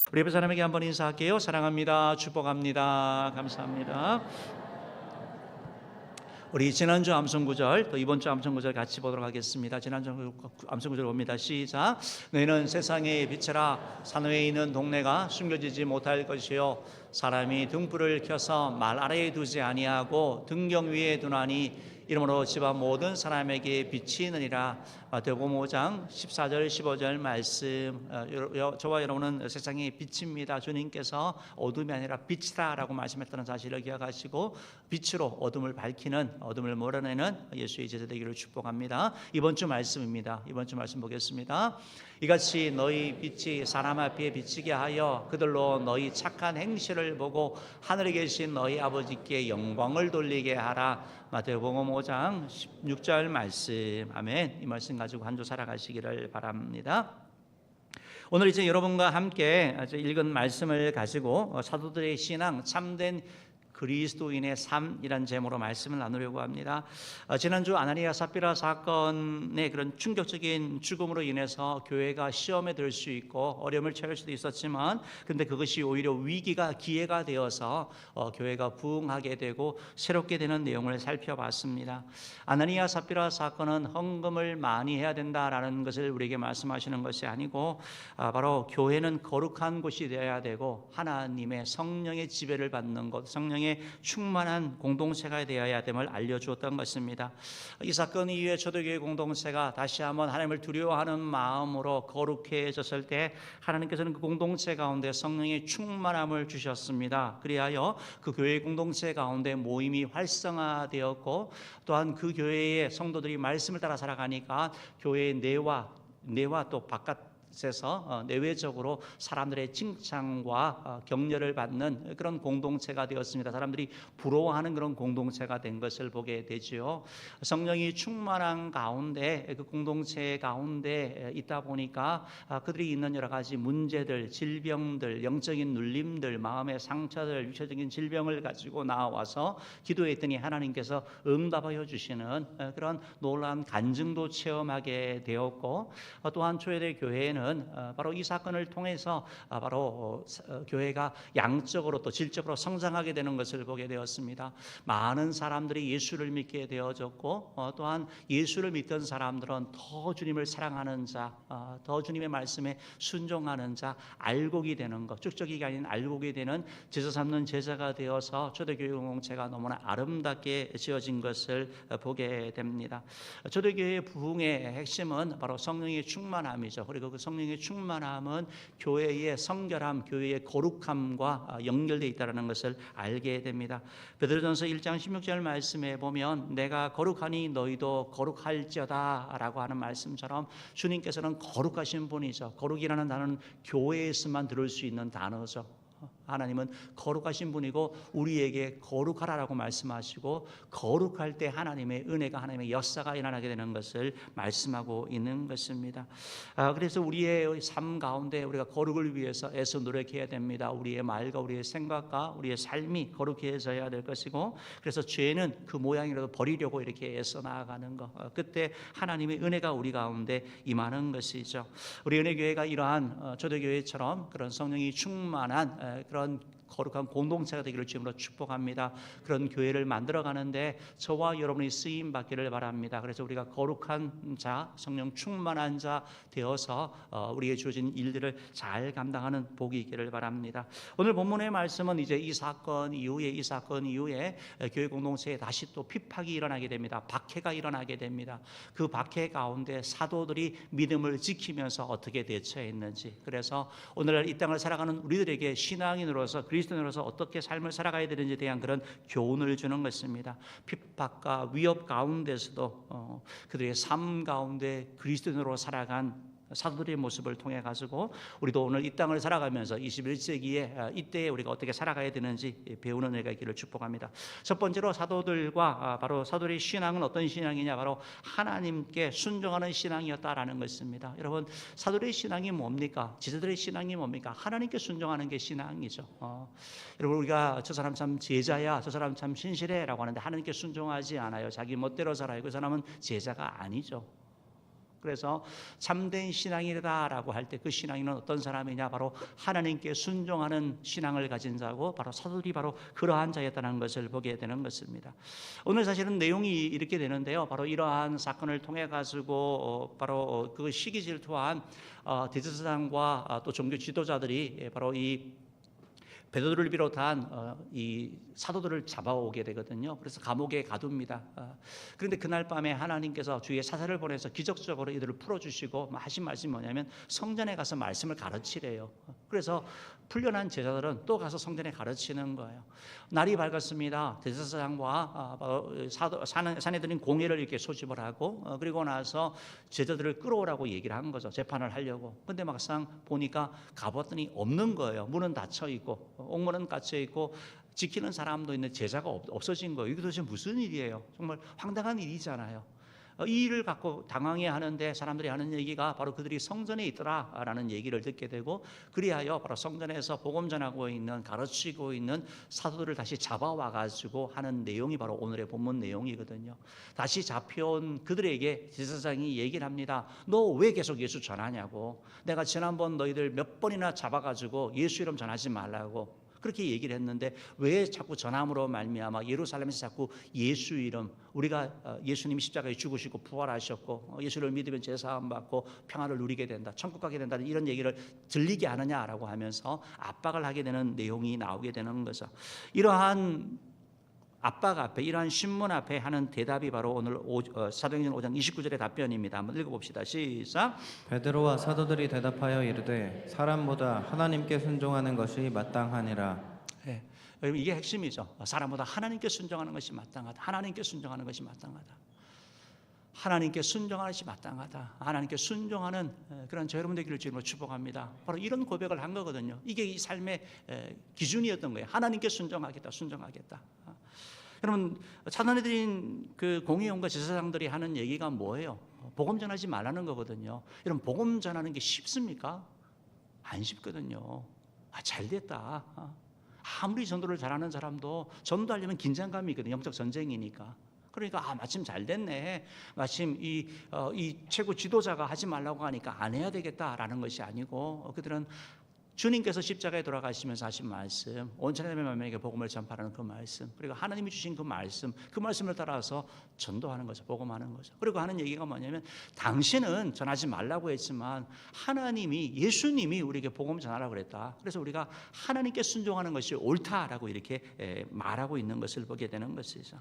우리 옆에 사람에게 한번 인사할게요. 사랑합니다. 축복합니다. 감사합니다. 우리 지난주 암송구절 또 이번 주 암송구절 같이 보도록 하겠습니다. 지난주 암송구절 봅니다. 시작. 너희는 세상의 빛이라 산 위에 있는 동네가 숨겨지지 못할 것이요 사람이 등불을 켜서 말 아래에 두지 아니하고 등경 위에 두나니 이러므로 집안 모든 사람에게 비치느니라. 마태복음 5장 14절 15절 말씀. 저와 여러분은 세상의 빛입니다. 주님께서 어둠이 아니라 빛이다라고 말씀했다는 사실을 기억하시고 빛으로 어둠을 밝히는, 어둠을 몰아내는 예수의 제자 되기를 축복합니다. 이번 주 말씀입니다. 이번 주 말씀 보겠습니다. 이같이 너희 빛이 사람 앞에 비치게 하여 그들로 너희 착한 행실을 보고 하늘에 계신 너희 아버지께 영광을 돌리게 하라. 마태복음 5장 16절 말씀. 아멘. 이 말씀 가지고 한 주 살아가시기를 바랍니다. 오늘 이제 여러분과 함께 읽은 말씀을 가지고 사도들의 신앙, 참된 그리스도인의 삶이란 제목으로 말씀을 나누려고 합니다. 지난주 아나니아 삽비라 사건의 그런 충격적인 죽음으로 인해서 교회가 시험에 들 수 있고 어려움을 처할 수도 있었지만, 근데 그것이 오히려 위기가 기회가 되어서 교회가 부흥하게 되고 새롭게 되는 내용을 살펴봤습니다. 아나니아 삽비라 사건은 헌금을 많이 해야 된다라는 것을 우리에게 말씀하시는 것이 아니고, 바로 교회는 거룩한 곳이 되어야 되고 하나님의 성령의 지배를 받는 곳, 성령의 충만한 공동체가 되어야 됨을 알려주었던 것입니다. 이 사건 이후에 초대교회 공동체가 다시 한번 하나님을 두려워하는 마음으로 거룩해졌을 때 하나님께서는 그 공동체 가운데 성령의 충만함을 주셨습니다. 그리하여 그 교회 공동체 가운데 모임이 활성화되었고, 또한 그 교회의 성도들이 말씀을 따라 살아가니까 교회의 내와 또 바깥 에서 내외적으로 사람들의 칭찬과 격려를 받는 그런 공동체가 되었습니다. 사람들이 부러워하는 그런 공동체가 된 것을 보게 되지요. 성령이 충만한 가운데, 그 공동체 가운데 있다 보니까 그들이 있는 여러 가지 문제들, 질병들, 영적인 눌림들, 마음의 상처들, 육체적인 질병을 가지고 나와서 기도했더니 하나님께서 응답하여 주시는 그런 놀라운 간증도 체험하게 되었고, 또한 초대교회 교회는 바로 이 사건을 통해서 바로 교회가 양적으로 또 질적으로 성장하게 되는 것을 보게 되었습니다. 많은 사람들이 예수를 믿게 되어졌고, 또한 예수를 믿던 사람들은 더 주님을 사랑하는 자, 더 주님의 말씀에 순종하는 자, 알곡이 되는 것, 쭉적이가 아닌 알곡이 되는 제자 삼는 제자가 되어서 초대교회 공동체가 너무나 아름답게 지어진 것을 보게 됩니다. 초대교회 부흥의 핵심은 바로 성령의 충만함이죠. 그리고 그 성령의 충만함은 교회의 성결함, 교회의 거룩함과 연결되어 있다는 것을 알게 됩니다. 베드로전서 1장 16절 말씀에 보면 내가 거룩하니 너희도 거룩할지어다 라고 하는 말씀처럼 주님께서는 거룩하신 분이죠. 거룩이라는 단어는 교회에서만 들을 수 있는 단어죠. 하나님은 거룩하신 분이고 우리에게 거룩하라고 말씀하시고, 거룩할 때 하나님의 은혜가, 하나님의 역사가 일어나게 되는 것을 말씀하고 있는 것입니다. 그래서 우리의 삶 가운데 우리가 거룩을 위해서 애써 노력해야 됩니다. 우리의 말과 우리의 생각과 우리의 삶이 거룩해져야 될 것이고, 그래서 죄는 그 모양이라도 버리려고 이렇게 애써 나아가는 것, 그때 하나님의 은혜가 우리 가운데 임하는 것이죠. 우리 은혜교회가 이러한 초대교회처럼 그런 성령이 충만한 그런 거룩한 공동체가 되기를 주님으로 축복합니다. 그런 교회를 만들어가는데 저와 여러분이 쓰임 받기를 바랍니다. 그래서 우리가 거룩한 자, 성령 충만한 자 되어서 우리에게 주어진 일들을 잘 감당하는 복이 있기를 바랍니다. 오늘 본문의 말씀은 이제 이 사건 이후에 교회 공동체에 다시 또 핍박이 일어나게 됩니다. 박해가 일어나게 됩니다. 그 박해 가운데 사도들이 믿음을 지키면서 어떻게 대처했는지, 그래서 오늘날 이 땅을 살아가는 우리들에게 신앙인으로서, 그리스도인으로서 어떻게 삶을 살아가야 되는지에 대한 그런 교훈을 주는 것입니다. 핍박과 위협 가운데서도 그들의 삶 가운데 그리스도인으로 살아간 사도들의 모습을 통해 가지고 우리도 오늘 이 땅을 살아가면서 21세기에 이때에 우리가 어떻게 살아가야 되는지 배우는 은혜가 있기를 축복합니다. 첫 번째로 사도들과 바로 사도들의 신앙은 어떤 신앙이냐, 바로 하나님께 순종하는 신앙이었다라는 것입니다. 여러분, 사도들의 신앙이 뭡니까? 제자들의 신앙이 뭡니까? 하나님께 순종하는 게 신앙이죠. 여러분, 우리가 저 사람 참 제자야, 저 사람 참 신실해 라고 하는데 하나님께 순종하지 않아요. 자기 멋대로 살아요. 그 사람은 제자가 아니죠. 그래서 참된 신앙이다라고 할 때 그 신앙인은 어떤 사람이냐? 바로 하나님께 순종하는 신앙을 가진 자고 바로 사도들이 바로 그러한 자였다는 것을 보게 되는 것입니다. 오늘 사실은 내용이 이렇게 되는데요. 바로 이러한 사건을 통해 가지고 바로 그 시기 질투한 대제사장과 또 종교 지도자들이 바로 이 베드로를 비롯한 이 사도들을 잡아오게 되거든요. 그래서 감옥에 가둡니다. 그런데 그날 밤에 하나님께서 주의 사자를 보내서 기적적으로 이들을 풀어주시고 하신 말씀이 뭐냐면 성전에 가서 말씀을 가르치래요. 그래서 풀려난 제자들은 또 가서 성전에 가르치는 거예요. 날이 밝았습니다. 대제사장과 사내들인 공회를 이렇게 소집을 하고 그리고 나서 제자들을 끌어오라고 얘기를 한 거죠. 재판을 하려고. 근데 막상 보니까 가봤더니 없는 거예요. 문은 닫혀 있고 옥문은 닫혀 있고 지키는 사람도 있는데 제자가 없어진 거예요. 이게 도대체 무슨 일이에요? 정말 황당한 일이잖아요. 이 일을 갖고 당황해 하는데 사람들이 하는 얘기가 바로 그들이 성전에 있더라라는 얘기를 듣게 되고 그리하여 바로 성전에서 복음 전하고 있는 가르치고 있는 사도들을 다시 잡아와 가지고 하는 내용이 바로 오늘의 본문 내용이거든요. 다시 잡혀온 그들에게 제사장이 얘기를 합니다. 너 왜 계속 예수 전하냐고. 내가 지난번 너희들 몇 번이나 잡아가지고 예수 이름 전하지 말라고 그렇게 얘기를 했는데 왜 자꾸 전함으로 말미암아 예루살렘에서 자꾸 예수 이름 우리가 예수님이 십자가에 죽으시고 부활하셨고 예수를 믿으면 죄사함 받고 평안을 누리게 된다, 천국 가게 된다는 이런 얘기를 들리게 하느냐라고 하면서 압박을 하게 되는 내용이 나오게 되는 거죠. 이러한 압박 앞에 이러한 신문 앞에 하는 대답이 바로 오늘 사도행전 5장 29절의 답변입니다. 한번 읽어봅시다. 시작. 베드로와 사도들이 대답하여 이르되 사람보다 하나님께 순종하는 것이 마땅하니라. 네, 이게 핵심이죠. 사람보다 하나님께 순종하는 것이 마땅하다. 하나님께 순종하는 것이 마땅하다. 하나님께 순종하는 것이 마땅하다. 하나님께 순종하는 그런 저 여러분 되기를 주님으로 축복합니다. 바로 이런 고백을 한 거거든요. 이게 이 삶의 기준이었던 거예요. 하나님께 순종하겠다. 순종하겠다. 여러분 차단해드린 그 공의원과 제사장들이 하는 얘기가 뭐예요? 복음 전하지 말라는 거거든요. 여러분 복음 전하는 게 쉽습니까? 안 쉽거든요. 잘 됐다. 아무리 전도를 잘하는 사람도 전도하려면 긴장감이 있거든요. 영적 전쟁이니까. 그러니까 마침 잘 됐네. 마침 이 최고 지도자가 하지 말라고 하니까 안 해야 되겠다라는 것이 아니고 그들은 주님께서 십자가에 돌아가시면서 하신 말씀, 온 천하의 만민에게 복음을 전파하는 그 말씀, 그리고 하나님이 주신 그 말씀을 따라서 전도하는 거죠. 복음하는 거죠. 그리고 하는 얘기가 뭐냐면 당신은 전하지 말라고 했지만 하나님이 예수님이 우리에게 복음 전하라고 그랬다. 그래서 우리가 하나님께 순종하는 것이 옳다라고 이렇게 말하고 있는 것을 보게 되는 것이죠.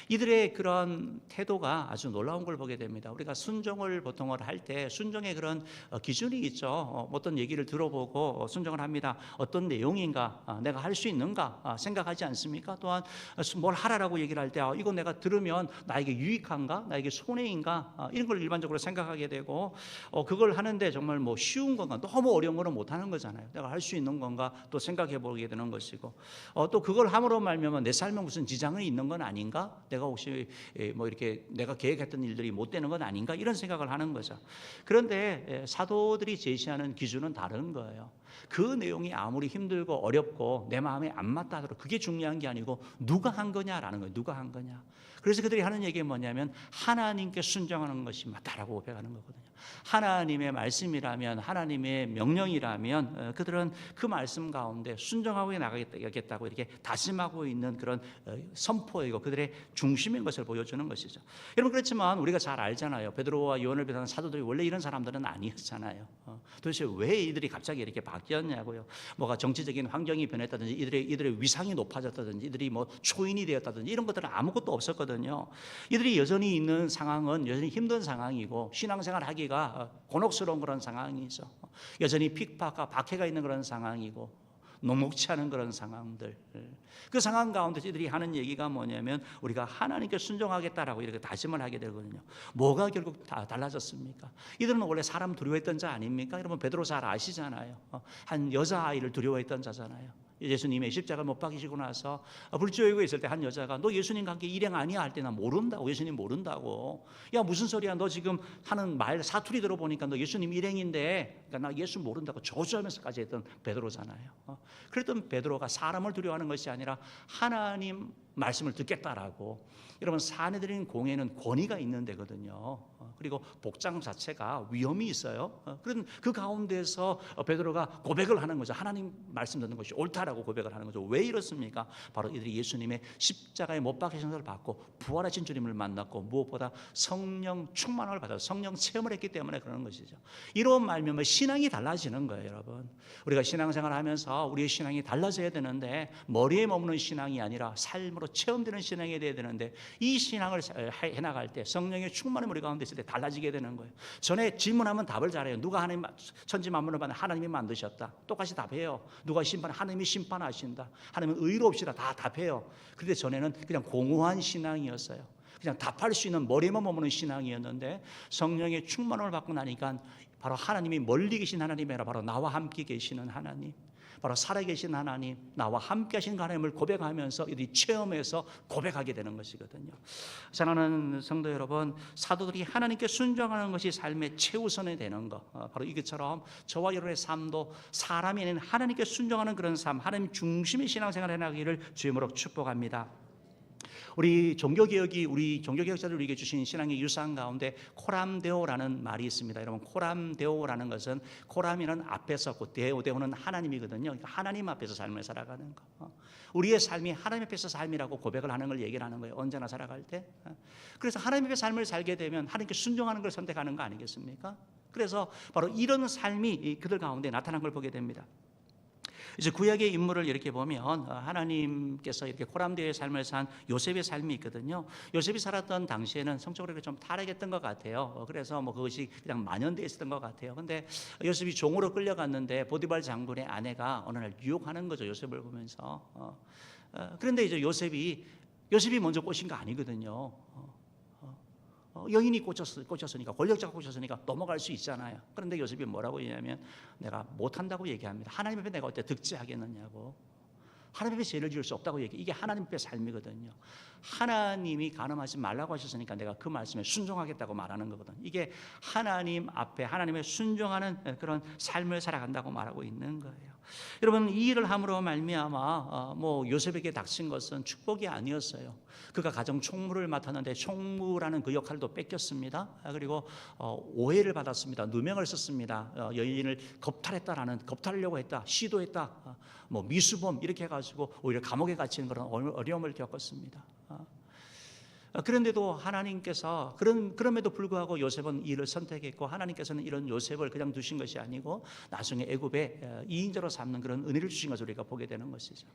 이들의 그런 태도가 아주 놀라운 걸 보게 됩니다. 우리가 순종을 보통을 할 때 순종의 그런 기준이 있죠. 어떤 얘기를 들어보고 순종을 합니다. 어떤 내용인가, 내가 할 수 있는가 생각하지 않습니까? 또한 뭘 하라라고 얘기를 할 때 이거 내가 들으면 나에게 유익한가, 나에게 손해인가 이런 걸 일반적으로 생각하게 되고 그걸 하는데 정말 뭐 쉬운 건가, 너무 어려운 거는 못 하는 거잖아요. 내가 할 수 있는 건가 또 생각해 보게 되는 것이고 또 그걸 함으로 말미암아 내 삶에 무슨 지장이 있는 건 아닌가? 내가 혹시 뭐 이렇게 내가 계획했던 일들이 못 되는 건 아닌가? 이런 생각을 하는 거죠. 그런데 사도들이 제시하는 기준은 다른 거예요. 그 내용이 아무리 힘들고 어렵고 내 마음에 안 맞다 하더라도 그게 중요한 게 아니고 누가 한 거냐라는 거예요. 누가 한 거냐. 그래서 그들이 하는 얘기가 뭐냐면 하나님께 순종하는 것이 맞다라고 고백하는 거거든요. 하나님의 말씀이라면, 하나님의 명령이라면 그들은 그 말씀 가운데 순종하고 나가겠다고 이렇게 다짐하고 있는 그런 선포이고 그들의 중심인 것을 보여주는 것이죠. 여러분 그렇지만 우리가 잘 알잖아요. 베드로와 요한을 비롯한 사도들이 원래 이런 사람들은 아니었잖아요. 도대체 왜 이들이 갑자기 이렇게 바뀌었냐고요. 뭐가 정치적인 환경이 변했다든지 이들의 위상이 높아졌다든지 이들이 뭐 초인이 되었다든지 이런 것들은 아무것도 없었거든요. 이들이 여전히 있는 상황은 여전히 힘든 상황이고 신앙생활 하기가 곤혹스러운 그런 상황이죠. 여전히 핍박과 박해가 있는 그런 상황이고 녹록치 않은 그런 상황들. 그 상황 가운데 이들이 하는 얘기가 뭐냐면 우리가 하나님께 순종하겠다라고 이렇게 다짐을 하게 되거든요. 뭐가 결국 다 달라졌습니까? 이들은 원래 사람 두려워했던 자 아닙니까? 여러분 베드로 잘 아시잖아요. 한 여자아이를 두려워했던 자잖아요. 예수님의 십자가 못 박히시고 나서 불주의고 있을 때 한 여자가 너 예수님과 함께 일행 아니야 할 때 나 모른다고. 예수님 모른다고. 야 무슨 소리야. 너 지금 하는 말 사투리 들어보니까 너 예수님 일행인데 그러니까 나 예수 모른다고 저주하면서까지 했던 베드로잖아요. 그랬던 베드로가 사람을 두려워하는 것이 아니라 하나님 말씀을 듣겠다라고. 여러분, 사내들인 공회는 권위가 있는 데거든요. 그리고 복장 자체가 위험이 있어요. 그런 그 가운데서 베드로가 고백을 하는 거죠. 하나님 말씀 듣는 것이 옳다라고 고백을 하는 거죠. 왜 이렇습니까? 바로 이들이 예수님의 십자가에 못 박히신 것을 받고 부활하신 주님을 만났고 무엇보다 성령 충만을 받아서 성령 체험을 했기 때문에 그러는 것이죠. 이런 말미암아 신앙이 달라지는 거예요, 여러분. 우리가 신앙생활을 하면서 우리의 신앙이 달라져야 되는데 머리에 머무는 신앙이 아니라 삶으로 체험되는 신앙이 돼야 되는데 이 신앙을 해나갈 때 성령의 충만함이 우리 가운데 있을 때 달라지게 되는 거예요. 전에 질문하면 답을 잘해요. 누가 하나님 천지 만물을 만든 하나님이 만드셨다. 똑같이 답해요. 누가 하나님이 심판하신다. 하나님은 의롭시다. 다 답해요. 그런데 전에는 그냥 공허한 신앙이었어요. 그냥 답할 수 있는 머리만 머무는 신앙이었는데 성령의 충만함을 받고 나니까 바로 하나님이 멀리 계신 하나님이 아니라 바로 나와 함께 계시는 하나님, 바로 살아계신 하나님, 나와 함께 하신 하나님을 고백하면서 이들이 체험해서 고백하게 되는 것이거든요. 사랑하는 성도 여러분, 사도들이 하나님께 순종하는 것이 삶의 최우선이 되는 것, 바로 이것처럼 저와 여러분의 삶도 사람이 아닌 하나님께 순종하는 그런 삶, 하나님 중심의 신앙생활을 해나가기를 주님으로 축복합니다. 우리 종교개혁자들이 우리에게 주신 신앙의 유산 가운데 코람데오라는 말이 있습니다. 여러분, 코람데오라는 것은 코람이는 앞에 섰고 데오는 하나님이거든요. 그러니까 하나님 앞에서 삶을 살아가는 거. 우리의 삶이 하나님 앞에서 삶이라고 고백을 하는 걸 얘기를 하는 거예요. 언제나 살아갈 때. 그래서 하나님 앞에 삶을 살게 되면 하나님께 순종하는 걸 선택하는 거 아니겠습니까? 그래서 바로 이런 삶이 그들 가운데 나타난 걸 보게 됩니다. 이제 구약의 인물을 이렇게 보면 하나님께서 이렇게 코람데오의 삶을 산 요셉의 삶이 있거든요. 요셉이 살았던 당시에는 성적으로 좀 타락했던 것 같아요. 그래서 뭐 그것이 그냥 만연되어 있었던 것 같아요. 근데 요셉이 종으로 끌려갔는데 보디발 장군의 아내가 어느 날 유혹하는 거죠. 요셉을 보면서. 그런데 이제 요셉이 먼저 꼬신 거 아니거든요. 여인이 꽂혔으니까, 권력자가 꽂혔으니까 넘어갈 수 있잖아요. 그런데 요셉이 뭐라고 얘기하면 내가 못한다고 얘기합니다. 하나님 앞에 내가 어때 득지하겠느냐고. 하나님 앞에 죄를 지을 수 없다고 얘기해. 이게 하나님 앞에 삶이거든요. 하나님이 간음하지 말라고 하셨으니까 내가 그 말씀에 순종하겠다고 말하는 거거든요. 이게 하나님 앞에 하나님의 순종하는 그런 삶을 살아간다고 말하고 있는 거예요. 여러분, 이 일을 함으로 말미암아 요셉에게 닥친 것은 축복이 아니었어요. 그가 가정 총무를 맡았는데 총무라는 그 역할도 뺏겼습니다. 그리고 오해를 받았습니다. 누명을 썼습니다. 여인을 겁탈하려고 했다, 시도했다, 미수범 이렇게 해가지고 오히려 감옥에 갇히는 그런 어려움을 겪었습니다. 그런데도 하나님께서 그럼에도 불구하고 요셉은 이 일을 선택했고 하나님께서는 이런 요셉을 그냥 두신 것이 아니고 나중에 애굽의 2인자로 삼는 그런 은혜를 주신 것을 우리가 보게 되는 것이죠.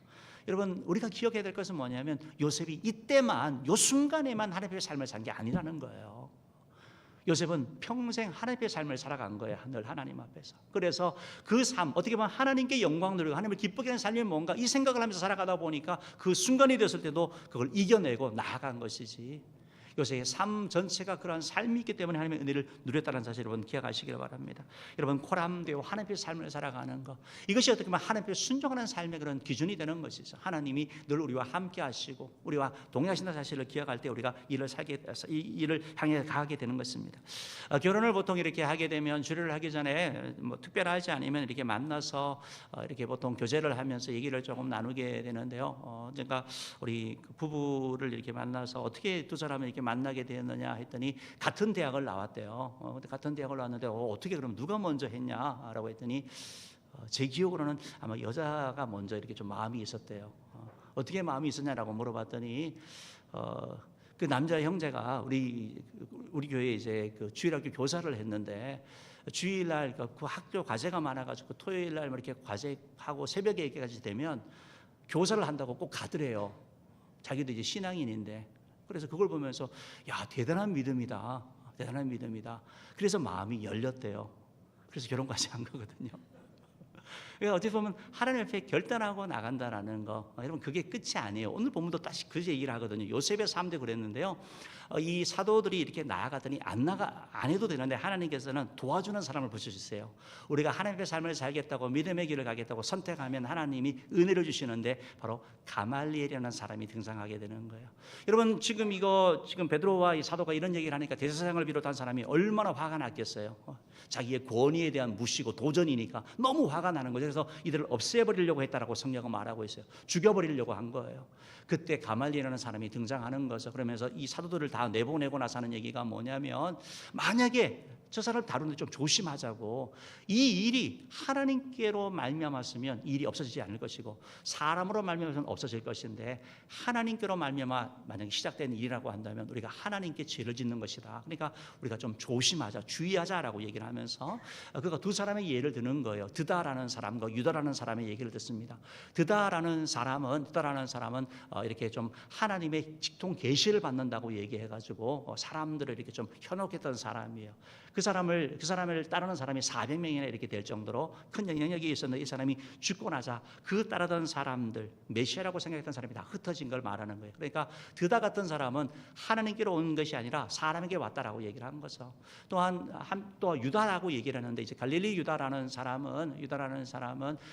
여러분, 우리가 기억해야 될 것은 뭐냐면 요셉이 이때만 요 순간에만 하나님의 삶을 산 게 아니라는 거예요. 요셉은 평생 하나님의 삶을 살아간 거예요. 늘 하나님 앞에서. 그래서 그 삶, 어떻게 보면 하나님께 영광 누리고 하나님을 기쁘게 하는 삶이 뭔가 이 생각을 하면서 살아가다 보니까 그 순간이 됐을 때도 그걸 이겨내고 나아간 것이지, 요새의 삶 전체가 그러한 삶이 있기 때문에 하나님의 은혜를 누렸다는 사실을 여러분 기억하시길 바랍니다. 여러분, 코람데오 하나님의 삶을 살아가는 것, 이것이 어떻게 보면 하나님께 순종하는 삶의 그런 기준이 되는 것이죠. 하나님이 늘 우리와 함께 하시고 우리와 동행하신다는 사실을 기억할 때 우리가 이 일을 향해 가게 되는 것입니다. 결혼을 보통 이렇게 하게 되면 주례를 하기 전에 특별하지 않으면 이렇게 만나서 이렇게 보통 교제를 하면서 얘기를 조금 나누게 되는데요. 그러니까 우리 부부를 이렇게 만나서 어떻게 두 사람을 이렇게 만나게 되었느냐 했더니 같은 대학을 나왔대요. 근데 같은 대학을 나왔는데 어떻게 그럼 누가 먼저 했냐라고 했더니 제 기억으로는 아마 여자가 먼저 이렇게 좀 마음이 있었대요. 어떻게 마음이 있었냐라고 물어봤더니 그 남자 형제가 우리 교회에 이제 그 주일학교 교사를 했는데 주일날 그 학교 과제가 많아가지고 토요일날 이렇게 과제하고 새벽에 이렇게까지 되면 교사를 한다고 꼭 가더래요. 자기도 이제 신앙인인데. 그래서 그걸 보면서 야, 대단한 믿음이다. 그래서 마음이 열렸대요. 그래서 결혼까지 한 거거든요. 그러니까 어떻게 보면 하나님 앞에 결단하고 나간다라는 거, 여러분 그게 끝이 아니에요. 오늘 본문도 다시 그 얘기를 하거든요. 요셉의 삶도 그랬는데요. 이 사도들이 이렇게 나아가더니 안 해도 되는데 하나님께서는 도와주는 사람을 붙여주세요. 우리가 하나님의 삶을 살겠다고 믿음의 길을 가겠다고 선택하면 하나님이 은혜를 주시는데 바로 가말리엘이라는 사람이 등장하게 되는 거예요. 여러분, 지금 베드로와 이 사도가 이런 얘기를 하니까 대제사장을 비롯한 사람이 얼마나 화가 났겠어요. 자기의 권위에 대한 무시고 도전이니까 너무 화가 나는 거죠. 그래서 이들을 없애버리려고 했다라고 성경은 말하고 있어요. 죽여버리려고 한 거예요. 그때 가말리엘이라는 사람이 등장하는 거죠. 그러면서 이 사도들을 다 내보내고 나서 하는 얘기가 뭐냐면, 만약에 저 사람을 다루는데 좀 조심하자고. 이 일이 하나님께로 말미암았으면 이 일이 없어지지 않을 것이고, 사람으로 말미암아서는 없어질 것인데, 하나님께로 말미암아 만약에 시작된 일이라고 한다면 우리가 하나님께 죄를 짓는 것이다. 그러니까 우리가 좀 조심하자, 주의하자라고 얘기를 하면서 그가 두 사람의 예를 드는 거예요. 드다라는 사람과 유다라는 사람의 얘기를 듣습니다. 드다라는 사람은 이렇게 좀 하나님의 직통 계시를 받는다고 얘기해가지고 사람들을 이렇게 좀 현혹했던 사람이에요. 그 사람을 따르는 사람이 400명이나 이렇게 될 정도로 큰 영향력이 있었는데, 이 사람이 죽고 나자 그 따르던 사람들, 메시아라고 생각했던 사람이 다 흩어진 걸 말하는 거예요. 그러니까 드다 같은 사람은 하나님께로 온 것이 아니라 사람에게 왔다라고 얘기를 한 거죠. 또 유다라고 얘기를 하는데, 이제 갈릴리 유다라는 사람은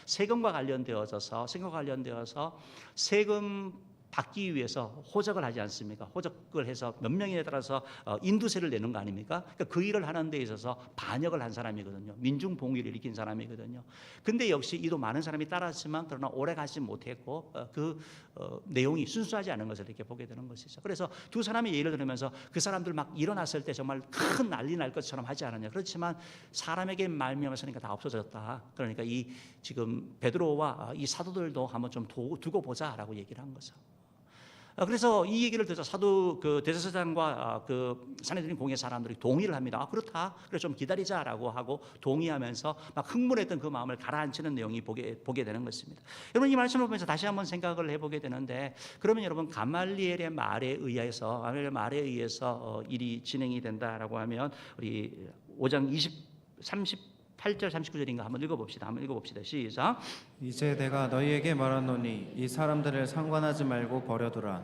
세금과 관련되어서 세금 받기 위해서 호적을 하지 않습니까? 호적을 해서 몇 명에 따라서 인두세를 내는 거 아닙니까? 그러니까 그 일을 하는 데 있어서 반역을 한 사람이거든요. 민중봉의를 일으킨 사람이거든요. 근데 역시 이도 많은 사람이 따랐지만 그러나 오래 가지 못했고 내용이 순수하지 않은 것을 이렇게 보게 되는 것이죠. 그래서 두 사람의 예를 들으면서 그 사람들 막 일어났을 때 정말 큰 난리 날 것처럼 하지 않았냐. 그렇지만 사람에게 말미암았으니까 다 없어졌다. 그러니까 이 지금 베드로와 이 사도들도 한번 좀 두고 보자라고 얘기를 한 거죠. 그래서 이 얘기를 듣자 대제사장과 산헤드린 공회 사람들이 동의를 합니다. 그렇다. 그래 좀 기다리자라고 하고 동의하면서 막 흥분했던 그 마음을 가라앉히는 내용이 보게 되는 것입니다. 여러분, 이 말씀을 보면서 다시 한번 생각을 해보게 되는데, 그러면 여러분 가말리엘의 말에 의해서 일이 진행이 된다라고 하면 우리 5장 38절 39절인가 한번 읽어봅시다. 시작. 이제 내가 너희에게 말하노니 이 사람들을 상관하지 말고 버려두라.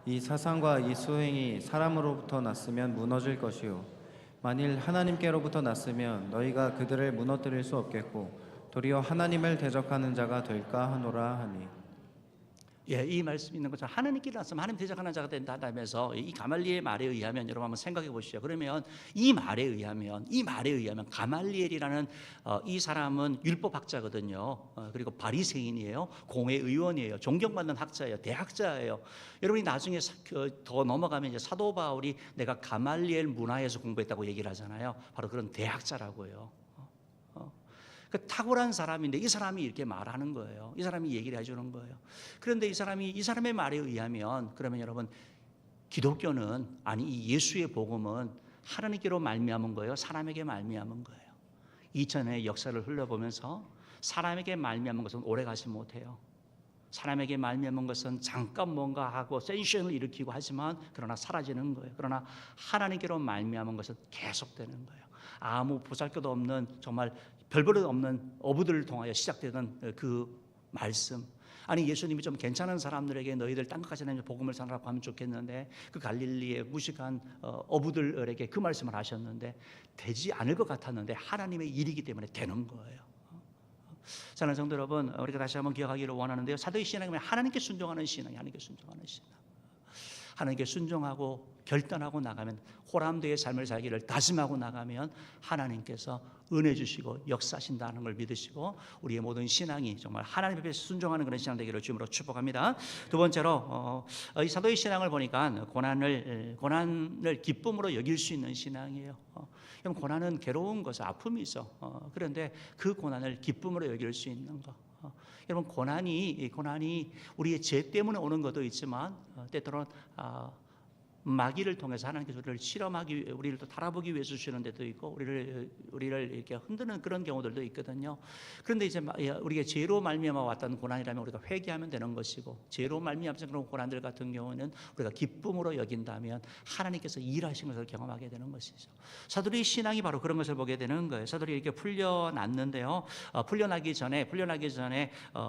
이 사상과 이 수행이 사람으로부터 났으면 무너질 것이요, 만일 하나님께로부터 났으면 너희가 그들을 무너뜨릴 수 없겠고 도리어 하나님을 대적하는 자가 될까 하노라 하니. 이 말씀 있는 것처럼 하나님께 나서면 하나님 대적하는 자가 된다면서, 이 가말리엘의 말에 의하면 여러분 한번 생각해 보시죠. 그러면 이 말에 의하면 가말리엘이라는 이 사람은 율법학자거든요. 그리고 바리새인이에요. 공회의원이에요. 존경받는 학자예요. 대학자예요. 여러분이 나중에 더 넘어가면 이제 사도 바울이 내가 가말리엘 문화에서 공부했다고 얘기를 하잖아요. 바로 그런 대학자라고요. 그 탁월한 사람인데 이 사람이 이렇게 말하는 거예요. 이 사람이 얘기를 해주는 거예요. 그런데 이 사람의 말에 의하면, 그러면 여러분, 기독교는, 아니 이 예수의 복음은 하나님께로 말미암은 거예요, 사람에게 말미암은 거예요. 2000년의 역사를 흘러보면서 사람에게 말미암은 것은 오래가지 못해요. 사람에게 말미암은 것은 잠깐 뭔가 하고 센세이션을 일으키고 하지만 그러나 사라지는 거예요. 그러나 하나님께로 말미암은 것은 계속되는 거예요. 아무 보잘것도 없는, 정말 별볼일 없는 어부들을 통하여 시작되던 그 말씀. 아니 예수님이 좀 괜찮은 사람들에게 너희들 땅끝까지 내며 복음을 전하라고 하면 좋겠는데, 그 갈릴리의 무식한 어부들에게 그 말씀을 하셨는데 되지 않을 것 같았는데 하나님의 일이기 때문에 되는 거예요. 사랑하는 성도 여러분, 우리가 다시 한번 기억하기를 원하는데요, 사도의 신앙이면 하나님께 순종하는 신앙이, 하나님께 순종하고 결단하고 나가면, 호람되의 삶을 살기를 다짐하고 나가면 하나님께서 은혜 주시고 역사하신다는 걸 믿으시고 우리의 모든 신앙이 정말 하나님 앞에 순종하는 그런 신앙 되기를 주님으로 축복합니다. 두 번째로 이 사도의 신앙을 보니까 고난을 기쁨으로 여길 수 있는 신앙이에요. 고난은 괴로운 것은 아픔이죠. 그런데 그 고난을 기쁨으로 여길 수 있는 것. 여러분, 고난이 우리의 죄 때문에 오는 것도 있지만 때때로는 마귀를 통해서 하나님께서 우리를 실험하기, 우리를 또 달아보기 위해서 주시는 데도 있고, 우리를 이렇게 흔드는 그런 경우들도 있거든요. 그런데 이제 우리가 죄로 말미암아 왔던 고난이라면 우리가 회개하면 되는 것이고, 죄로 말미암아 그런 고난들 같은 경우는 우리가 기쁨으로 여긴다면 하나님께서 일하신 것을 경험하게 되는 것이죠. 사도의 신앙이 바로 그런 것을 보게 되는 거예요. 사도들이 이렇게 풀려났는데요. 풀려나기 전에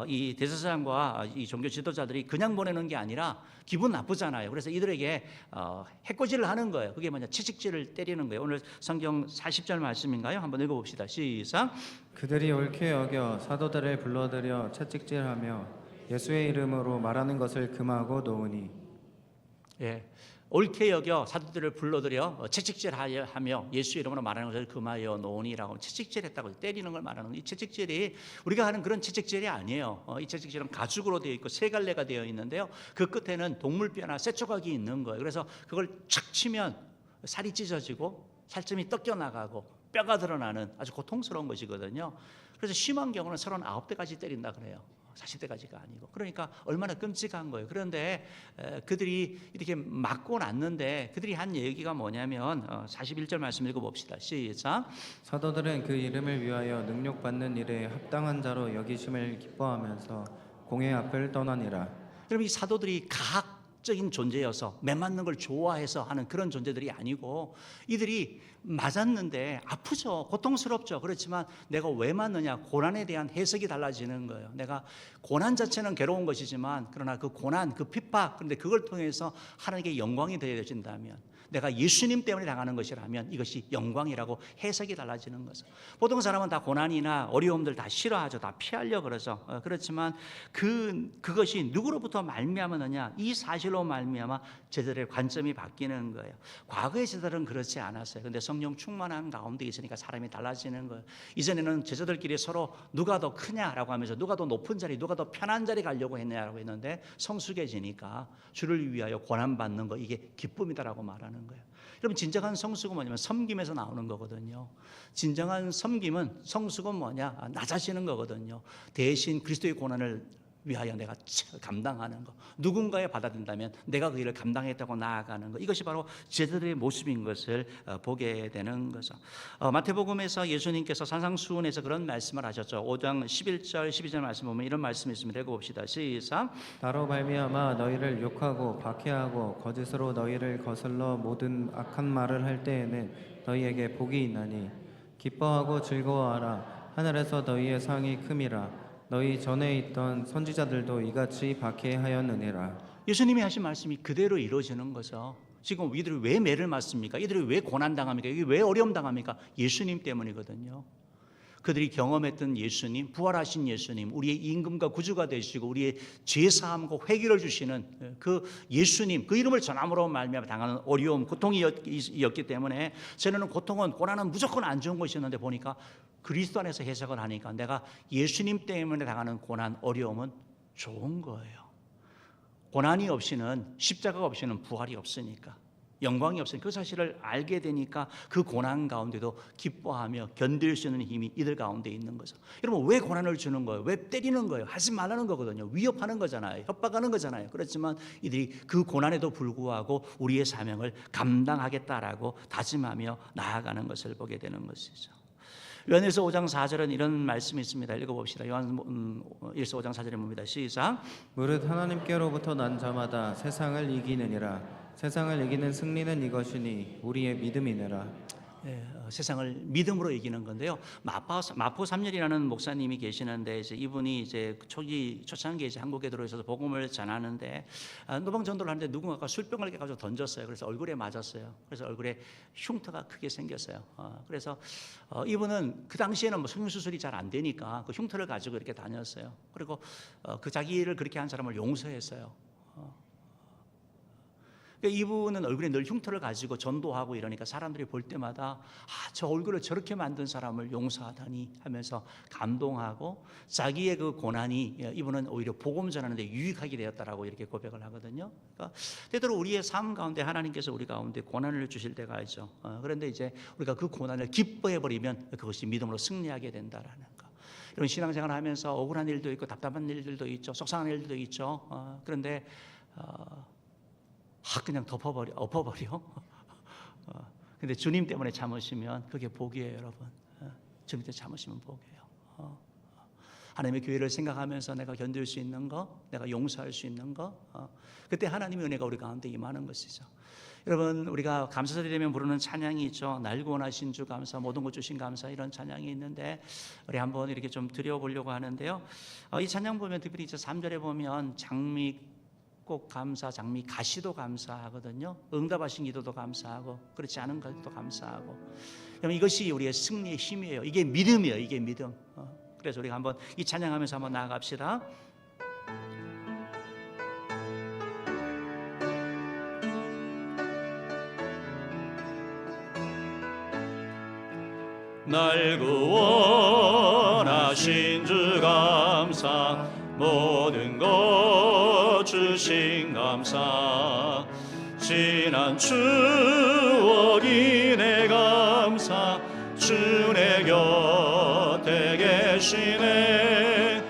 이 대제사장과 이 종교 지도자들이 그냥 보내는 게 아니라 기분 나쁘잖아요. 그래서 이들에게 해코지를 하는 거예요. 그게 뭐냐, 채찍질을 때리는 거예요. 오늘 성경 40절 말씀인가요? 한번 읽어봅시다. 시작. 그들이 옳게 여겨 사도들을 불러들여 채찍질하며 예수의 이름으로 말하는 것을 금하고 놓으니. 옳게 여겨 사도들을 불러들여 채찍질하며 예수 이름으로 말하는 것을 금하여 놓으니라고. 채찍질했다고, 때리는 걸 말하는 거예요. 이 채찍질이 우리가 하는 그런 채찍질이 아니에요. 이 채찍질은 가죽으로 되어 있고 세 갈래가 되어 있는데요, 그 끝에는 동물뼈나 쇠조각이 있는 거예요. 그래서 그걸 착 치면 살이 찢어지고 살점이 떡겨 나가고 뼈가 드러나는 아주 고통스러운 것이거든요. 그래서 심한 경우는 39대까지 때린다 그래요. 40대까지가 아니고. 그러니까 얼마나 끔찍한 거예요. 그런데 그들이 이렇게 맞고 났는데 그들이 한 얘기가 뭐냐면 41절 말씀 읽어봅시다. 시작. 사도들은 그 이름을 위하여 능력받는 일에 합당한 자로 여기심을 기뻐하면서 공회 앞을 떠나니라. 여러분, 이 사도들이 가학적인 존재여서 매맞는 걸 좋아해서 하는 그런 존재들이 아니고, 이들이 맞았는데 아프죠, 고통스럽죠. 그렇지만 내가 왜 맞느냐, 고난에 대한 해석이 달라지는 거예요. 내가 고난 자체는 괴로운 것이지만 그러나 그 고난, 그 핍박, 그런데 그걸 통해서 하나님께 영광이 되어진다면, 내가 예수님 때문에 당하는 것이라면 이것이 영광이라고 해석이 달라지는 거죠. 보통 사람은 다 고난이나 어려움들 다 싫어하죠. 다 피하려고 그러죠. 그렇지만 그것이 누구로부터 말미암았느냐, 이 사실로 말미암아 제자들의 관점이 바뀌는 거예요. 과거의 제자들은 그렇지 않았어요. 근데 성령 충만한 가운데 있으니까 사람이 달라지는 거예요. 이전에는 제자들끼리 서로 누가 더 크냐라고 하면서 누가 더 높은 자리, 누가 더 편한 자리 가려고 했냐라고 했는데, 성숙해지니까 주를 위하여 고난받는 거, 이게 기쁨이다라고 말하는 거예요. 여러분, 진정한 성숙은 뭐냐면 섬김에서 나오는 거거든요. 진정한 섬김은, 성숙은 뭐냐, 낮아지는 거거든요. 대신 그리스도의 고난을 위하여 내가 감당하는 거, 누군가의 받아들인다면 내가 그 일을 감당했다고 나아가는 거, 이것이 바로 제자들의 모습인 것을 보게 되는 거죠. 마태복음에서 예수님께서 산상수훈에서 그런 말씀을 하셨죠. 5장 11절 12절 말씀 보면 이런 말씀이 있습니다. 읽어봅시다. 시작. 나로 말미암아 너희를 욕하고 박해하고 거짓으로 너희를 거슬러 모든 악한 말을 할 때에는 너희에게 복이 있나니 기뻐하고 즐거워하라. 하늘에서 너희의 상이 큼이라. 너희 전에 있던 선지자들도 이같이 박해하였느니라. 예수님이 하신 말씀이 그대로 이루어지는 거죠. 지금 이들이 왜 매를 맞습니까? 이들이 왜 고난당합니까? 이게 왜 어려움 당합니까? 예수님 때문이거든요. 그들이 경험했던 예수님, 부활하신 예수님, 우리의 임금과 구주가 되시고 우리의 죄사함과 회개를 주시는 그 예수님, 그 이름을 전함으로 말미암아 당하는 어려움, 고통이었기 때문에, 저는 고통은, 고난은 무조건 안 좋은 것이었는데 보니까 그리스도 안에서 해석을 하니까 내가 예수님 때문에 당하는 고난, 어려움은 좋은 거예요. 고난이 없이는, 십자가가 없이는 부활이 없으니까, 영광이 없으니까, 그 사실을 알게 되니까 그 고난 가운데도 기뻐하며 견딜 수 있는 힘이 이들 가운데 있는 거죠. 여러분, 왜 고난을 주는 거예요? 왜 때리는 거예요? 하지 말라는 거거든요. 위협하는 거잖아요. 협박하는 거잖아요. 그렇지만 이들이 그 고난에도 불구하고 우리의 사명을 감당하겠다라고 다짐하며 나아가는 것을 보게 되는 것이죠. 요한일서 5장 4절은 이런 말씀이 있습니다. 읽어봅시다. 요한일서 5장 4절에 봅니다. 시작. 무릇 하나님께로부터 난 자마다 세상을 이기느니라. 세상을 이기는 승리는 이것이니 우리의 믿음이니라. 세상을 믿음으로 이기는 건데요. 마포 3렬이라는 목사님이 계시는데, 이제 이분이 이제 초창기에 이제 한국에 들어오셔서 복음을 전하는데, 노방 전도를 하는데 누군가가 술병을 깨가지고 던졌어요. 그래서 얼굴에 맞았어요. 그래서 얼굴에 흉터가 크게 생겼어요. 그래서 이분은 그 당시에는 뭐 성형수술이 잘 안 되니까 그 흉터를 가지고 이렇게 다녔어요. 그리고 그 자기를 그렇게 한 사람을 용서했어요. 이분은 얼굴에 늘 흉터를 가지고 전도하고 이러니까 사람들이 볼 때마다 저 얼굴을 저렇게 만든 사람을 용서하다니 하면서 감동하고, 자기의 그 고난이 이분은 오히려 복음 전하는데 유익하게 되었다라고 이렇게 고백을 하거든요. 그러니까 때때로 우리의 삶 가운데 하나님께서 우리 가운데 고난을 주실 때가 있죠. 그런데 이제 우리가 그 고난을 기뻐해 버리면 그것이 믿음으로 승리하게 된다라는 거. 이런 신앙생활을 하면서 억울한 일도 있고 답답한 일들도 있죠. 속상한 일들도 있죠. 그런데 그냥 엎어버려. 근데 주님 때문에 참으시면 그게 복이에요, 여러분. 주님 때문에 참으시면 복이에요. 하나님의 교회를 생각하면서 내가 견딜 수 있는 거, 내가 용서할 수 있는 거, 그때 하나님의 은혜가 우리 가운데 임하는 것이죠. 여러분, 우리가 감사절이 되면 부르는 찬양이 있죠. 날 구원하신 주 감사, 모든 것 주신 감사, 이런 찬양이 있는데 우리 한번 이렇게 좀 드려보려고 하는데요. 이 찬양 보면 특별히 이제 3절에 보면 장미 꼭 감사, 장미 가시도 감사하거든요. 응답하신 기도도 감사하고, 그렇지 않은 것도 감사하고. 여러분, 이것이 우리의 승리의 힘이에요. 이게 믿음이에요. 이게 믿음. 그래서 우리가 한번 이 찬양하면서 한번 나아갑시다. 날 구원하신 주 감사 모든 것 주신 감사 지난 추억이 내 감사 주 내 곁에 계시네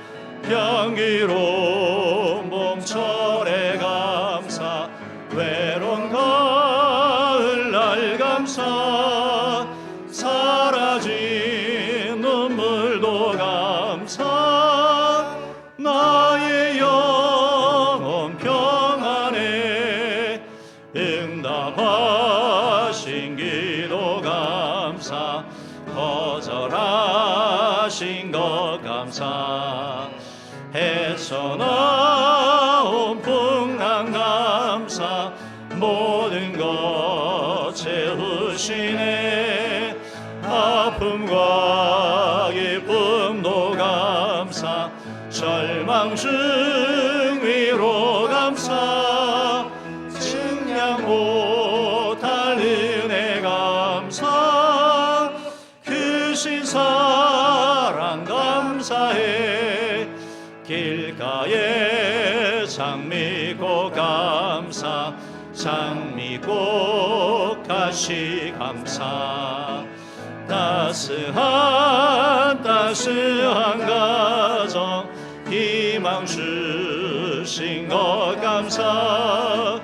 향기로운 봄철의 감사 외로운 가을날 감사 사라진 눈물도 감사 나의 영혼 평안에 응답하신 기도 감사 거절하신 것 감사 헤쳐나온 풍랑 감사 모든 것 채우시네 아픔과 기쁨도 감사 절망 중 위로 감사 증량 못할 은혜 감사 크신 사랑 감사해 길가에 장미꽃 감사 장미꽃 가시 감사 따스한 가정 희망 주신 것 감사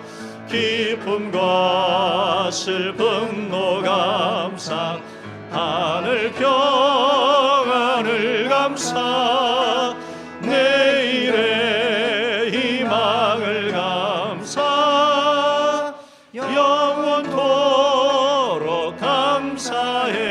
기쁨과 슬픔도 감사 하늘 평안을 감사 내일의 희망을 감사 영원토록 감사해.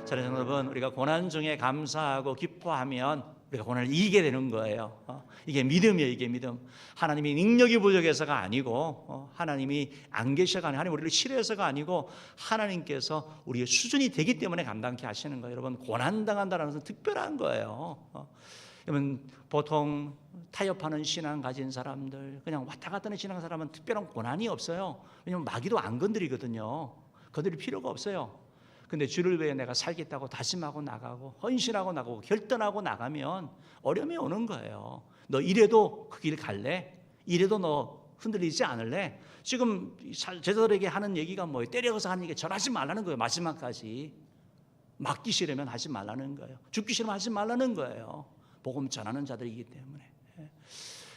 사랑하는 여러분, 우리가 고난 중에 감사하고 기뻐하면 우리가 고난을 이기게 되는 거예요. 이게 믿음이에요. 이게 믿음. 하나님이 능력이 부족해서가 아니고 하나님이 안 계셔가 아니고 하나님 우리를 싫어해서가 아니고 하나님께서 우리의 수준이 되기 때문에 감당케 하시는 거예요. 여러분 고난당한다는 것은 특별한 거예요. 여러분 보통 타협하는 신앙 가진 사람들 그냥 왔다 갔다 하는 신앙 사람은 특별한 고난이 없어요. 왜냐하면 마귀도 안 건드리거든요. 건드릴 필요가 없어요. 근데 주를 위해 내가 살겠다고 다짐하고 나가고 헌신하고 나가고 결단하고 나가면 어려움이 오는 거예요. 너 이래도 그 길 갈래? 이래도 너 흔들리지 않을래? 지금 제자들에게 하는 얘기가 뭐예요? 때려서 하는 얘기 절하지 말라는 거예요. 마지막까지 맞기 싫으면 하지 말라는 거예요. 죽기 싫으면 하지 말라는 거예요. 복음 전하는 자들이기 때문에.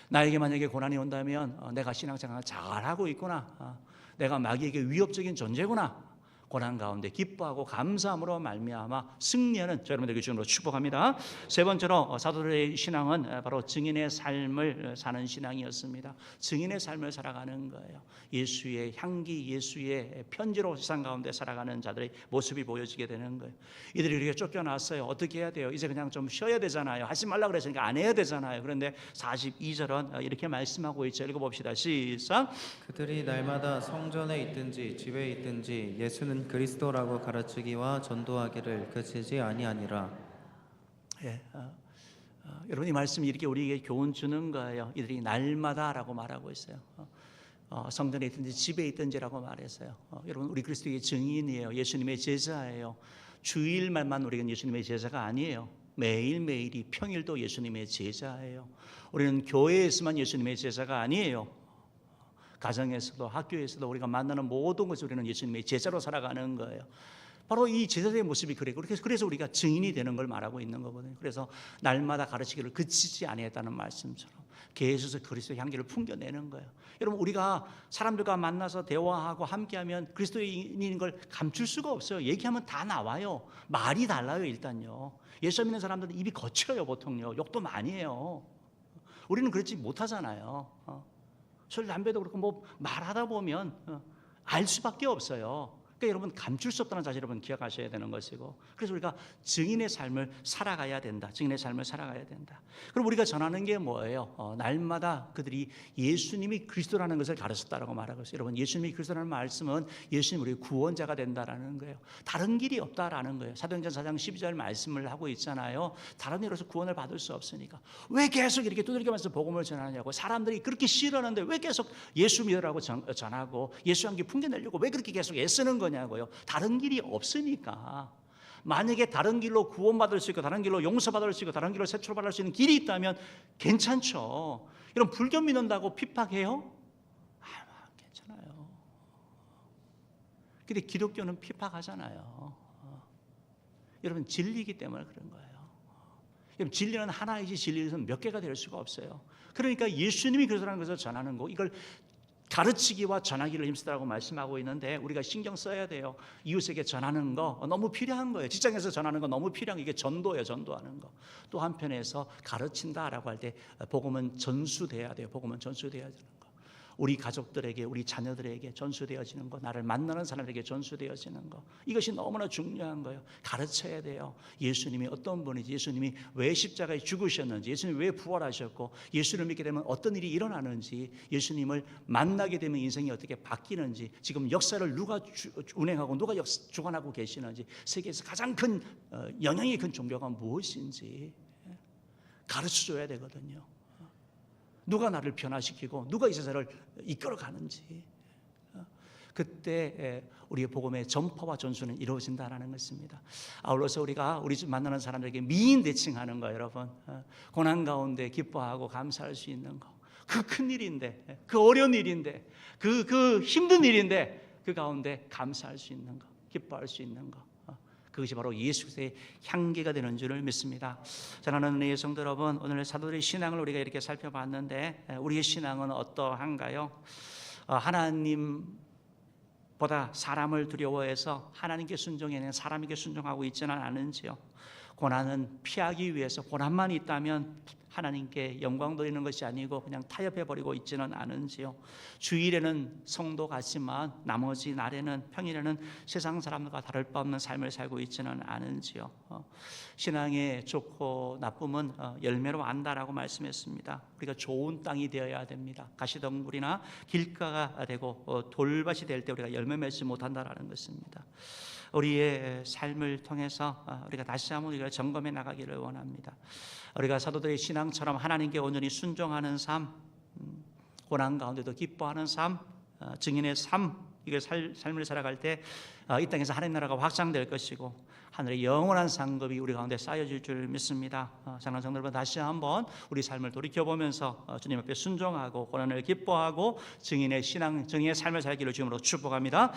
나에게 만약에 고난이 온다면 내가 신앙생활 잘하고 있구나, 내가 마귀에게 위협적인 존재구나, 고난 가운데 기뻐하고 감사함으로 말미암아 승리하는 여러분들에게 주님으로 축복합니다. 세 번째로 사도들의 신앙은 바로 증인의 삶을 사는 신앙이었습니다. 증인의 삶을 살아가는 거예요. 예수의 향기, 예수의 편지로 세상 가운데 살아가는 자들의 모습이 보여지게 되는 거예요. 이들이 이렇게 쫓겨났어요. 어떻게 해야 돼요? 이제 그냥 좀 쉬어야 되잖아요. 하지 말라 그랬으니까 안 해야 되잖아요. 그런데 42절은 이렇게 말씀하고 있죠. 읽어봅시다. 시작. 그들이 날마다 성전에 있든지 집에 있든지 예수는 그리스도라고 가르치기와 전도하기를 그치지 아니하니라. 여러분 이 말씀이 이렇게 우리에게 교훈 주는 거예요. 이들이 날마다라고 말하고 있어요. 성전에 있든지 집에 있든지라고 말했어요. 여러분 우리 그리스도의 증인이에요. 예수님의 제자예요. 주일말만 우리가 예수님의 제자가 아니에요. 매일매일이 평일도 예수님의 제자예요. 우리는 교회에서만 예수님의 제자가 아니에요. 가정에서도 학교에서도 우리가 만나는 모든 것을 우리는 예수님의 제자로 살아가는 거예요. 바로 이 제자의 모습이 그래요. 그래서 우리가 증인이 되는 걸 말하고 있는 거거든요. 그래서 날마다 가르치기를 그치지 아니했다는 말씀처럼 계속 그리스도의 향기를 풍겨내는 거예요. 여러분 우리가 사람들과 만나서 대화하고 함께하면 그리스도인인 걸 감출 수가 없어요. 얘기하면 다 나와요. 말이 달라요. 일단요. 예수 믿는 사람들은 입이 거쳐요. 보통요. 욕도 많이 해요. 우리는 그렇지 못하잖아요. 술, 담배도 그렇고 뭐 말하다 보면 알 수밖에 없어요. 그러니까 여러분 감출 수 없다는 사실 여러분 기억하셔야 되는 것이고, 그래서 우리가 증인의 삶을 살아가야 된다. 증인의 삶을 살아가야 된다. 그럼 우리가 전하는 게 뭐예요? 날마다 그들이 예수님이 그리스도라는 것을 가르쳤다라고 말하고 있어요. 여러분 예수님이 그리스도라는 말씀은 예수님 우리의 구원자가 된다라는 거예요. 다른 길이 없다라는 거예요. 사도행전 4장 12절 말씀을 하고 있잖아요. 다른 일로서 구원을 받을 수 없으니까 왜 계속 이렇게 두들겨면서 복음을 전하냐고. 사람들이 그렇게 싫어하는데 왜 계속 예수 믿으라고 전하고 예수 향기 풍겨내려고 왜 그렇게 계속 애쓰는 거냐. 거냐고요. 다른 길이 없으니까. 만약에 다른 길로 구원받을 수 있고 다른 길로 용서받을 수 있고 다른 길로 세출받을 수 있는 길이 있다면 괜찮죠. 여러분 불교 믿는다고 핍박해요? 괜찮아요. 근데 기독교는 핍박하잖아요. 여러분 진리이기 때문에 그런 거예요. 여러분 진리는 하나이지 진리는 몇 개가 될 수가 없어요. 그러니까 예수님이 그러라는 것을 전하는 거, 이걸 가르치기와 전하기를 힘쓰라고 말씀하고 있는데 우리가 신경 써야 돼요. 이웃에게 전하는 거 너무 필요한 거예요. 직장에서 전하는 거 너무 필요한 게 이게 전도예요. 전도하는 거. 또 한편에서 가르친다라고 할 때 복음은 전수돼야 돼요. 복음은 전수돼야 되는 거. 우리 가족들에게, 우리 자녀들에게 전수되어지는 거, 나를 만나는 사람에게 전수되어지는 거, 이것이 너무나 중요한 거예요. 가르쳐야 돼요. 예수님이 어떤 분인지, 예수님이 왜 십자가에 죽으셨는지, 예수님이 왜 부활하셨고, 예수를 믿게 되면 어떤 일이 일어나는지, 예수님을 만나게 되면 인생이 어떻게 바뀌는지, 지금 역사를 누가 운행하고 누가 주관하고 계시는지, 세계에서 가장 큰 영향이 큰 종교가 무엇인지 가르쳐줘야 되거든요. 누가 나를 변화시키고 누가 이 세상을 이끌어가는지, 그때 우리의 복음의 전파와 전수는 이루어진다는 것입니다. 아울러서 우리가 우리 집 만나는 사람들에게 미인 대칭하는 거, 여러분, 고난 가운데 기뻐하고 감사할 수 있는 거, 그 큰 일인데, 그 어려운 일인데, 그 힘든 일인데 그 가운데 감사할 수 있는 거, 기뻐할 수 있는 거, 그것이 바로 예수의 향기가 되는 줄을 믿습니다. 사랑하는 우리 성도 여러분, 오늘 사도들의 신앙을 우리가 이렇게 살펴봤는데 우리의 신앙은 어떠한가요? 하나님보다 사람을 두려워해서 하나님께 순종해야 사람에게 순종하고 있지는 않은지요? 고난은 피하기 위해서, 고난만 있다면 하나님께 영광 돌리는 것이 아니고 그냥 타협해버리고 있지는 않은지요? 주일에는 성도 같지만 나머지 날에는, 평일에는 세상 사람들과 다를 바 없는 삶을 살고 있지는 않은지요? 신앙의 좋고 나쁨은 열매로 안다라고 말씀했습니다. 우리가 좋은 땅이 되어야 됩니다. 가시덩굴이나 길가가 되고 돌밭이 될 때 우리가 열매 맺지 못한다라는 것입니다. 우리의 삶을 통해서 우리가 다시 한번 우리가 점검해 나가기를 원합니다. 우리가 사도들의 신앙처럼 하나님께 온전히 순종하는 삶, 고난 가운데도 기뻐하는 삶, 증인의 삶, 이걸 삶을 살아갈 때 이 땅에서 하나님 나라가 확장될 것이고 하늘의 영원한 상급이 우리 가운데 쌓여질 줄 믿습니다. 사랑하는 성도 여러분, 다시 한번 우리 삶을 돌이켜보면서 주님 앞에 순종하고 고난을 기뻐하고 증인의 신앙, 증인의 삶을 살기를 주님으로 축복합니다.